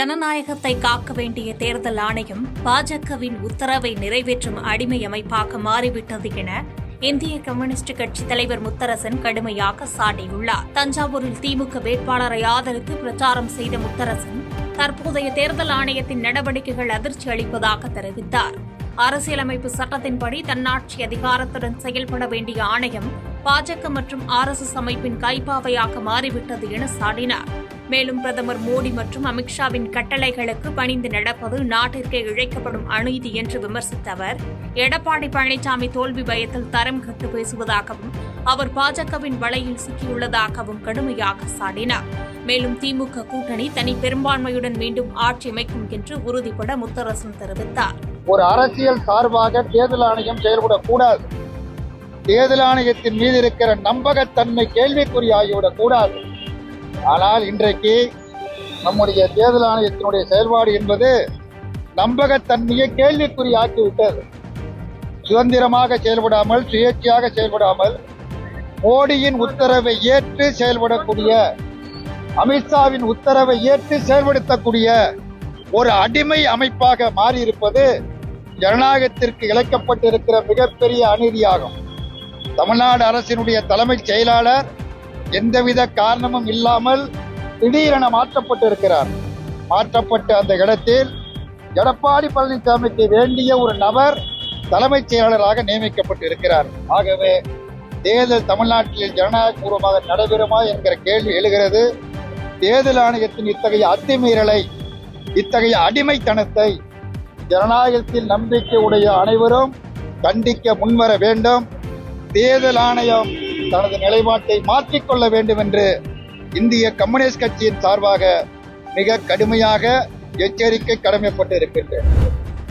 ஜனநாயகத்தை காக்க வேண்டிய தேர்தல் ஆணையம் பாஜகவின் உத்தரவை நிறைவேற்றும் அடிமை அமைப்பாக மாறிவிட்டது என இந்திய கம்யூனிஸ்ட் கட்சி தலைவர் முத்தரசன் கடுமையாக சாட்டியுள்ளார். தஞ்சாவூரில் திமுக வேட்பாளரை ஆதரித்து பிரச்சாரம் செய்த முத்தரசன் தற்போதைய தேர்தல் ஆணையத்தின் நடவடிக்கைகள் அதிர்ச்சி அளிப்பதாக தெரிவித்தார். அரசியலமைப்பு சட்டத்தின்படி தன்னாட்சி அதிகாரத்துடன் செயல்பட வேண்டிய ஆணையம் பாஜக மற்றும் RSS அமைப்பின் கைப்பாவையாக மாறிவிட்டது என சாடினார். மேலும் பிரதமர் மோடி மற்றும் அமித்ஷாவின் கட்டளைகளுக்கு பணிந்து நடப்பது நாட்டிற்கே இழைக்கப்படும் அநீதி என்று விமர்சித்த அவர், எடப்பாடி பழனிசாமி தோல்வி பயத்தில் தரம் கட்டு பேசுவதாகவும் அவர் பாஜகவின் வலையில் சிக்கியுள்ளதாகவும் கடுமையாக சாடினார். மேலும் திமுக கூட்டணி தனி பெரும்பான்மையுடன் மீண்டும் ஆட்சி அமைக்கும் என்று உறுதிபட முத்தரசன் தெரிவித்தார். ஒரு அரசியல் சார்பாக தேர்தல் ஆணையம் செயல்படக்கூடாது. தேர்தல் ஆணையத்தின் மீது இருக்கிற நம்பகத்தன்மை கேள்விக்குறியாகிவிடக் கூடாது. ஆனால் இன்றைக்கு நம்முடைய தேர்தல் ஆணையத்தினுடைய செயல்பாடு என்பது நம்பகத்தன்மையை கேள்விக்குறியாக்கிவிட்டது. சுதந்திரமாக செயல்படாமல், சுயேட்சையாக செயல்படாமல், மோடியின் உத்தரவை ஏற்று செயல்படக்கூடிய, அமித்ஷாவின் உத்தரவை ஏற்று செயல்படுத்தக்கூடிய ஒரு அடிமை அமைப்பாக மாறியிருப்பது ஜனநாயகத்திற்கு இழைக்கப்பட்டிருக்கிற மிகப்பெரிய அநீதியாகும். தமிழ்நாடு அரசினுடைய தலைமைச் செயலாளர் எந்தவித காரணமும் இல்லாமல் திடீரென மாற்றப்பட்டிருக்கிறார். மாற்றப்பட்ட அந்த இடத்தில் எடப்பாடி பழனிசாமிக்கு வேண்டிய ஒரு நபர் தலைமைச் செயலாளராக நியமிக்கப்பட்டிருக்கிறார். ஆகவே தேர்தல் தமிழ்நாட்டில் ஜனநாயகபூர்வமாக நடைபெறுமா என்கிற கேள்வி எழுகிறது. தேர்தல் ஆணையத்தின் இத்தகைய அத்துமீறலை, இத்தகைய அடிமைத்தனத்தை ஜனநாயகத்தில் நம்பிக்கை உடைய அனைவரும் கண்டிக்க முன்வர வேண்டும். தேர்தல் ஆணையம் தனது நிலைப்பாட்டை மாற்றிக்கொள்ள வேண்டும் என்று இந்திய கம்யூனிஸ்ட் கட்சியின் சார்பாக மிக கடுமையாக எச்சரிக்கை கடமைப்பட்டிருக்கின்றன.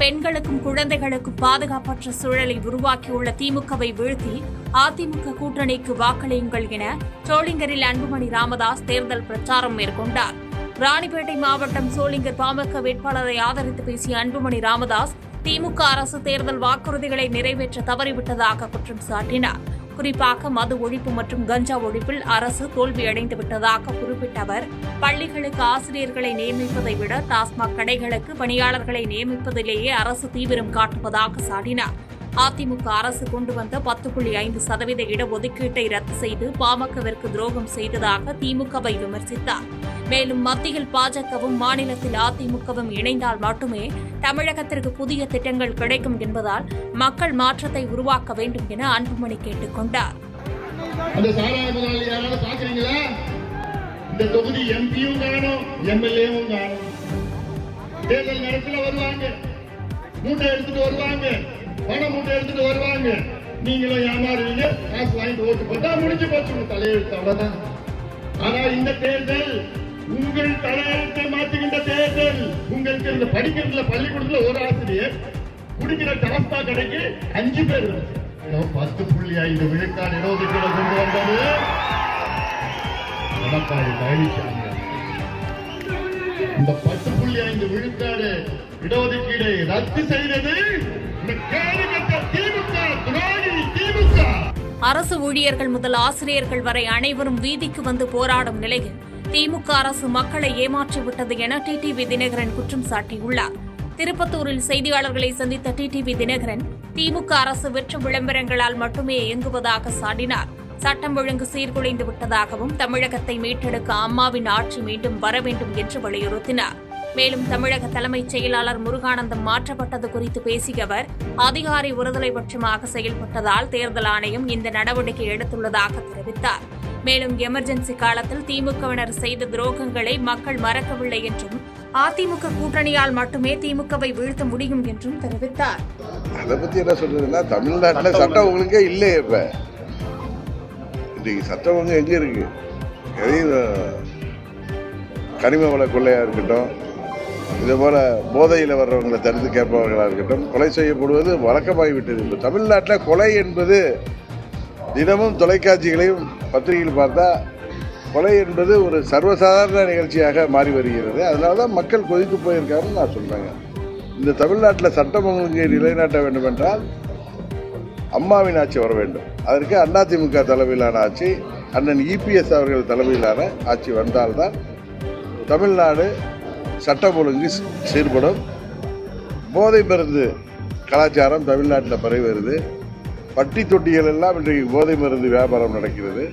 பெண்களுக்கும் குழந்தைகளுக்கும் பாதுகாப்பற்ற சூழலை உருவாக்கியுள்ள திமுகவை வீழ்த்தி அதிமுக கூட்டணிக்கு வாக்களியுங்கள் என சோளிங்கரில் அன்புமணி ராமதாஸ் தேர்தல் பிரச்சாரம் மேற்கொண்டார். ராணிப்பேட்டை மாவட்டம் சோளிங்கர் பாமக வேட்பாளரை ஆதரித்து பேசிய அன்புமணி ராமதாஸ் திமுக அரசு தேர்தல் வாக்குறுதிகளை நிறைவேற்ற தவறிவிட்டதாக குற்றம் சாட்டினார். குறிப்பாக மது ஒழிப்பு மற்றும் கஞ்சா ஒழிப்பில் அரசு தோல்வியடைந்து விட்டதாக குறிப்பிட்ட அவர், பள்ளிகளுக்கு ஆசிரியர்களை நியமிப்பதை விட டாஸ்மாக் கடைகளுக்கு பணியாளர்களை நியமிப்பதிலேயே அரசு தீவிரம் காட்டுவதாக சாடினார். அதிமுக அரசு கொண்டு வந்த 10.5% இடஒதுக்கீட்டை ரத்து செய்து பாமகவிற்கு துரோகம் செய்ததாக திமுகவை விமர்சித்தார். மேலும் மத்தியில் பாஜகவும் மாநிலத்தில் அதிமுகவும் இணைந்தால் மட்டுமே தமிழகத்திற்கு புதிய திட்டங்கள் கிடைக்கும் என்பதால் மக்கள் மாற்றத்தை உருவாக்க வேண்டும் என அன்புமணி கேட்டுக் கொண்டார். இந்த தொகுதி எம்பியும் காணும், எம்எல்ஏவும் காணும். தேர்தல் நேரத்தில் வருவாங்க, மூட்டை எடுத்துட்டு வருவாங்க, பணம் மூட்டை எடுத்துட்டு வருவாங்க. நீங்களும் ஏமாறுவீங்க, காசு வாங்கிட்டு ஓட்டு போட்டா முடிஞ்சு போச்சு உங்க தலையெழுத்து, அவ்வளவுதான். ஆனா இந்த தேர்தல் உங்கள் தலையெழுத்தை மாற்றுகின்ற தேர்தல். உங்களுக்கு இந்த படிக்கிறதுல பள்ளிக்கூடத்துல ஒரு ஆசிரியர், குடிக்கிற டாஸ்மா கடைக்கு 5 பேர். 10.5 விழுக்காடு இடஒதுக்கீடு கொண்டு வந்தது எடப்பாடி பழனிசாமி. இந்த 10.5 விழுக்காடு இடஒதுக்கீடை ரத்து செய்தது அரசு ஊழியர்கள் முதல் ஆசிரியர்கள் வரை அனைவரும் வீதிக்கு வந்து போராடும் நிலையில் திமுக அரசு மக்களை ஏமாற்றிவிட்டது என டிடிவி தினகரன் குற்றம் சாட்டியுள்ளார். திருப்பத்தூரில் செய்தியாளர்களை சந்தித்த டிடிவி தினகரன் திமுக அரசு வெற்று விளம்பரங்களால் மட்டுமே இயங்குவதாக சாடினார். சட்டம் ஒழுங்கு சீர்குலைந்து விட்டதாகவும் தமிழகத்தை மீட்டெடுக்க அம்மாவின் ஆட்சி மீண்டும் வர வேண்டும் என்று வலியுறுத்தினார். மேலும் தமிழக தலைமைச் செயலாளர் முருகானந்தம் மாற்றப்பட்டது குறித்து பேசிய அவர், அதிகாரி ஒருதலை பட்சமாக செயல்பட்டதால் தேர்தல் ஆணையம் இந்த நடவடிக்கை எடுத்துள்ளதாக தெரிவித்தார். மேலும் எமர்ஜென்சி காலத்தில் திமுகவினர் செய்த துரோகங்களை மக்கள் மறக்கவில்லை என்றும் அதிமுக கூட்டணியால் மட்டுமே திமுகவை வீழ்த்த முடியும் என்றும் தெரிவித்தார். அதை பத்தி என்ன சொல்றதுன்னா, தமிழ்நாட்டில் சட்டம் ஒழுங்கே இல்லையே. இப்ப இன்றைக்கு சட்டம் ஒழுங்கு எங்க இருக்கு? கனிம வள கொள்ளையா இருக்கட்டும், இதே போல போதையில் வர்றவங்களை தடுத்து கேட்பவர்களாக இருக்கட்டும், கொலை செய்யப்படுவது வழக்கமாகிவிட்டது. இப்போ தமிழ்நாட்டில் கொலை என்பது தினமும் தொலைக்காட்சிகளையும் பத்திரிகையில் பார்த்தா கொலை என்பது ஒரு சர்வசாதாரண நிகழ்ச்சியாக மாறி வருகிறது. அதனால தான் மக்கள் கொதித்து போயிருக்காருன்னு நான் சொல்கிறேங்க. இந்த தமிழ்நாட்டில் சட்டம் ஒழுங்கை நிலைநாட்ட வேண்டும் என்றால் அம்மாவின் ஆட்சி வர வேண்டும். அதற்கு அதிமுக தலைமையிலான ஆட்சி, அண்ணன் EPS அவர்கள் தலைமையிலான ஆட்சி வந்தால்தான் தமிழ்நாடு சட்டம் ஒழுங்கு சீர்படும். போதை மருந்து கலாச்சாரம் தமிழ்நாட்டில் பரவி வருது. பட்டி தொட்டிகள் எல்லாம் இன்றைக்கு போதை மருந்து வியாபாரம் நடக்கிறது.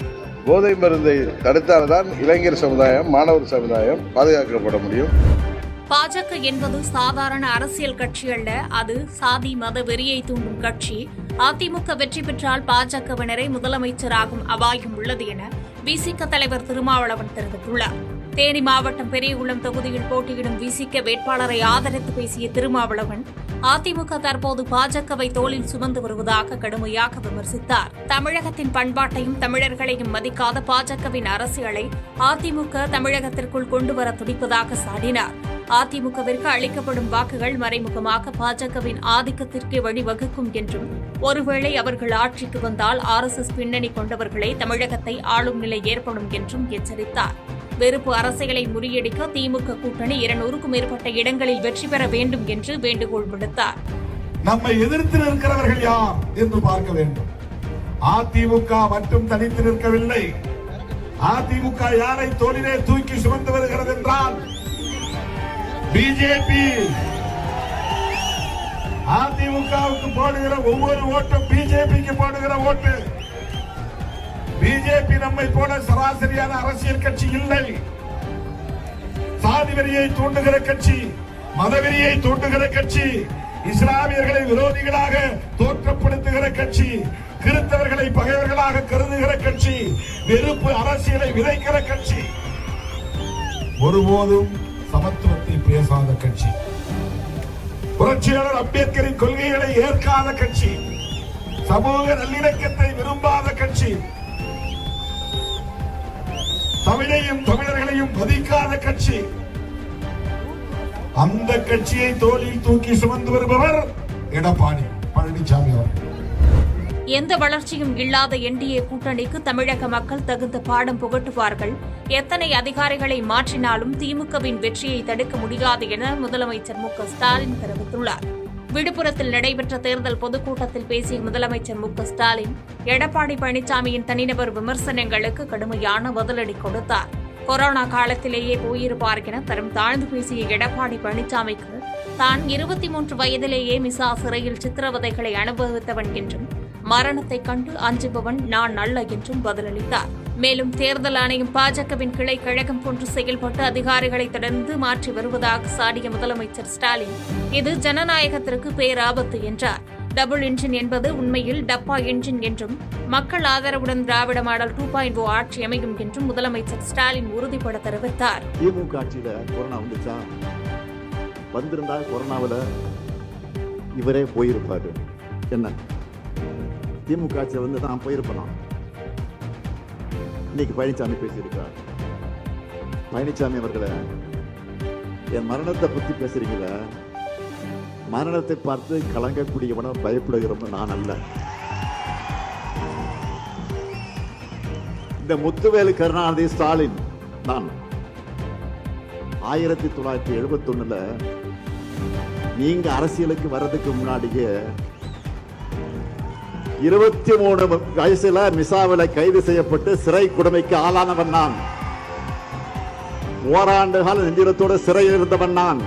போதை மருந்தை தடுத்தால்தான் இளைஞர் சமுதாயம், மாணவர் சமுதாயம் பாதுகாக்கப்பட முடியும். பாஜக என்பது சாதாரண அரசியல் கட்சி அல்ல, அது சாதி மத வெறியை தூண்டும் கட்சி. அதிமுக வெற்றி பெற்றால் பாஜகவினரை முதலமைச்சராகும் அபாயம் உள்ளது என விசிக தலைவர் திருமாவளவன் தெரிவித்துள்ளார். தேனி மாவட்டம் பெரியகுளம் தொகுதியில் போட்டியிடும் விசிக வேட்பாளரை ஆதரித்து பேசிய திருமாவளவன், அதிமுக தற்போது பாஜகவை தோளில் சுமந்து வருவதாக கடுமையாக விமர்சித்தார். தமிழகத்தின் பண்பாட்டையும் தமிழர்களையும் மதிக்காத பாஜகவின் அரசியலை அதிமுக தமிழகத்திற்குள் கொண்டுவர துடிப்பதாக சாடினார். அதிமுகவிற்கு அளிக்கப்படும் வாக்குகள் மறைமுகமாக பாஜகவின் ஆதிக்கத்திற்கு வழிவகுக்கும் என்றும், ஒருவேளை அவர்கள் ஆட்சிக்கு வந்தால் RSS பின்னணி கொண்டவர்களை தமிழகத்தை ஆளும் நிலை ஏற்படும் என்றும் எச்சரித்தார். வெறுப்பு அரசியலை முறியடிக்க திமுக கூட்டணி 200க்கும் மேற்பட்ட இடங்களில் வெற்றி பெற வேண்டும் என்று வேண்டுகோள் விடுத்தார். நம்மை எதிர்த்து நிற்கிறவர்கள் யார் என்று பார்க்க வேண்டும். அதிமுக மட்டும் தனித்து நிற்கவில்லை. அதிமுக யாரை தோளிலே தூக்கி சுமந்து வருகிறது என்றால் பிஜேபி. அதிமுகவுக்கு போடுகிற ஒவ்வொரு ஓட்டும் பிஜேபிக்கு போடுகிற ஓட்டு. பிஜேபி நம்மை போல சராசரியான அரசியல் கட்சி இல்லை. சாதி வெறியை தூண்டுகிற கட்சி, மதவெறியை தூண்டுகிற கட்சி, இஸ்லாமியர்களை விரோதிகளாக தோற்றப்படுத்துகிற கட்சி, கிறிஸ்தவர்களை பகைவர்களாக கருதுகிற கட்சி, வெறுப்பு அரசியலை விதைக்கிற கட்சி, ஒருபோதும் சமத்துவத்தை பேசாத கட்சி, புரட்சியாளர் அம்பேத்கரின் கொள்கைகளை ஏற்காத கட்சி, சமூக நல்லிணக்கத்தை விரும்பாத கட்சி, தமிழையும் தமிழர்களையும் மதிக்காத கட்சி. அந்த கட்சியை தோளில் தூக்கி சுமந்து வருபவர் எடப்பாடி பழனிசாமி அவர்கள். எந்த வளர்ச்சியும் இல்லாத NDA கூட்டணிக்கு தமிழக மக்கள் தகுந்த பாடம் புகட்டுவார்கள். எத்தனை அதிகாரிகளை மாற்றினாலும் திமுகவின் வெற்றியை தடுக்க முடியாது என முதலமைச்சர் மு க ஸ்டாலின் தெரிவித்துள்ளார். விழுப்புரத்தில் நடைபெற்ற தேர்தல் பொதுக்கூட்டத்தில் பேசிய முதலமைச்சர் மு க ஸ்டாலின், எடப்பாடி பழனிசாமியின் தனிநபர் விமர்சனங்களுக்கு கடுமையான பதிலடி கொடுத்தார். கொரோனா காலத்திலேயே போயிருப்பார் என தரம் தாழ்ந்து பேசிய எடப்பாடி பழனிசாமிக்கு தான் 23 வயதிலேயே மிசா சிறையில் சித்திரவதைகளை அனுபவித்தவன் என்றும், மரணத்தைக் கண்டு அஞ்சுபவன் நான் அல்ல என்றும் பதிலளித்தார். மேலும் தேர்தல் ஆணையம் பாஜகவின் கிளை கழகம் போன்று செயல்பட்டு அதிகாரிகளை தொடர்ந்து மாற்றி வருவதாக சாடிய முதலமைச்சர் ஸ்டாலின், இது ஜனநாயகத்திற்கு பேராபத்து என்றார். டபுள் என்ஜின் என்பது உண்மையில் டப்பா என்ஜின் என்றும், மக்கள் ஆதரவுடன் திராவிட மாடல் 2.0 ஆட்சி அமையும் என்றும் முதலமைச்சர் ஸ்டாலின் உறுதிபட தெரிவித்தார். திமுக ஆட்சியில கொரோனா வந்துச்சா? வந்திருந்தா கொரோனாவில் இவரே போயிருப்பாரு. என்ன திமுக ஆட்சியில் வந்து தான் போயிருப்பலாம். இன்னைக்கு பழனிசாமி பேசியிருக்கார். பழனிசாமி அவர்களை, என் மரணத்தை பற்றி பேசுறீங்கள, மரணத்தை பார்த்து கலங்கக்கூடியவன பயப்படுகிறவன் நான் அல்ல. இந்த முத்துவேலு கருணாநிதி ஸ்டாலின் நான் 1971 நீங்க அரசியலுக்கு வர்றதுக்கு முன்னாடியே 23 வயசுல மிசாவில கைது செய்யப்பட்டு சிறை கொடுமைக்கு ஆளானவன் நான். ஓராண்டு கால நெஞ்சிரத்தோடு சிறையில் இருந்தவன் நான்.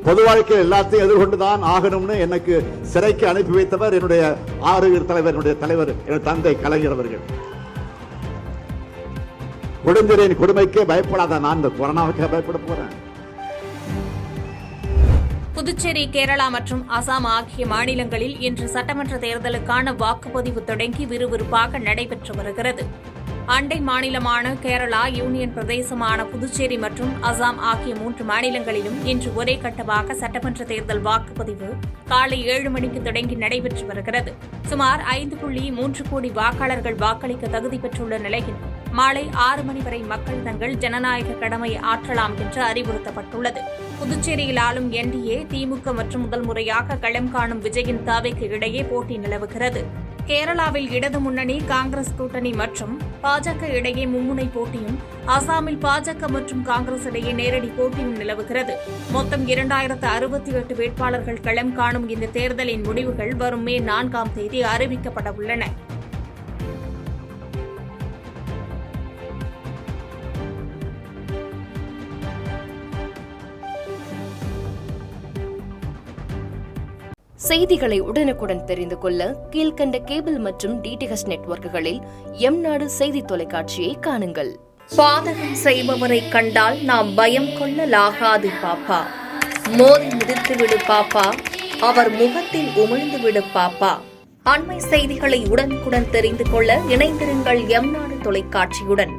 பொது வாழ்க்கை எல்லாத்தையும் எதிர்கொண்டுதான் ஆகணும்னு எனக்கு சிறைக்கு அனுப்பி வைத்தவர் என்னுடைய ஆறுயிர் தலைவர், என்னுடைய தலைவர், என் தந்தை கலைஞர் அவர்கள். கொடுஞ்சரின் கொடுமைக்கே பயப்படாத நான் இந்த கொரோனாவுக்கு பயப்பட போறேன். புதுச்சேரி, கேரளா மற்றும் அசாம் ஆகிய மாநிலங்களில் இன்று சட்டமன்ற தேர்தலுக்கான வாக்குப்பதிவு தொடங்கி விறுவிறுப்பாக நடைபெற்று வருகிறது. அண்டை மாநிலமான கேரளா, யூனியன் பிரதேசமான புதுச்சேரி மற்றும் அசாம் ஆகிய 3 மாநிலங்களிலும் இன்று ஒரே கட்டமாக சட்டமன்ற தேர்தல் வாக்குப்பதிவு காலை 7 மணிக்கு தொடங்கி நடைபெற்று வருகிறது. சுமார் 5.3 கோடி வாக்காளர்கள் வாக்களிக்க தகுதி பெற்றுள்ள நிலையில் மாலை 6 மணி வரை மக்கள் தங்கள் ஜனநாயக கடமையை ஆற்றலாம் என்று அறிவுறுத்தப்பட்டுள்ளது. புதுச்சேரியில் ஆளும் NDA, திமுக மற்றும் முதல் முறையாக களம் காணும் விஜயின் தாவேக்கு இடையே போட்டி நிலவுகிறது. கேரளாவில் இடது முன்னணி, காங்கிரஸ் கூட்டணி மற்றும் பாஜக இடையே மும்முனை போட்டியும், அசாமில் பாஜக மற்றும் காங்கிரஸ் இடையே நேரடி போட்டியும் நிலவுகிறது. மொத்தம் 2068 வேட்பாளர்கள் களம் காணும் இந்த தேர்தலின் முடிவுகள் வரும் மே 4ஆம் தேதி அறிவிக்கப்பட உள்ளன. செய்திகளை உடனுக்குடன் தெரிந்து கொள்ள கீழ்க்கண்ட கேபிள் மற்றும் டிடிஎச் நெட்வொர்க்குகளில் எம்நாடு செய்தி தொலைக்காட்சியை காணுங்கள். பாதகம் செய்பவரை கண்டால் நாம் பயம் கொள்ளலாகாது பாப்பா. மோதி மிதித்துவிடு பாப்பா, அவர் முகத்தில் உமிழ்ந்து விடு பாப்பா. அண்மை செய்திகளை உடனுக்குடன் தெரிந்து கொள்ள இணைந்திருங்கள் எம்நாடு தொலைக்காட்சியுடன்.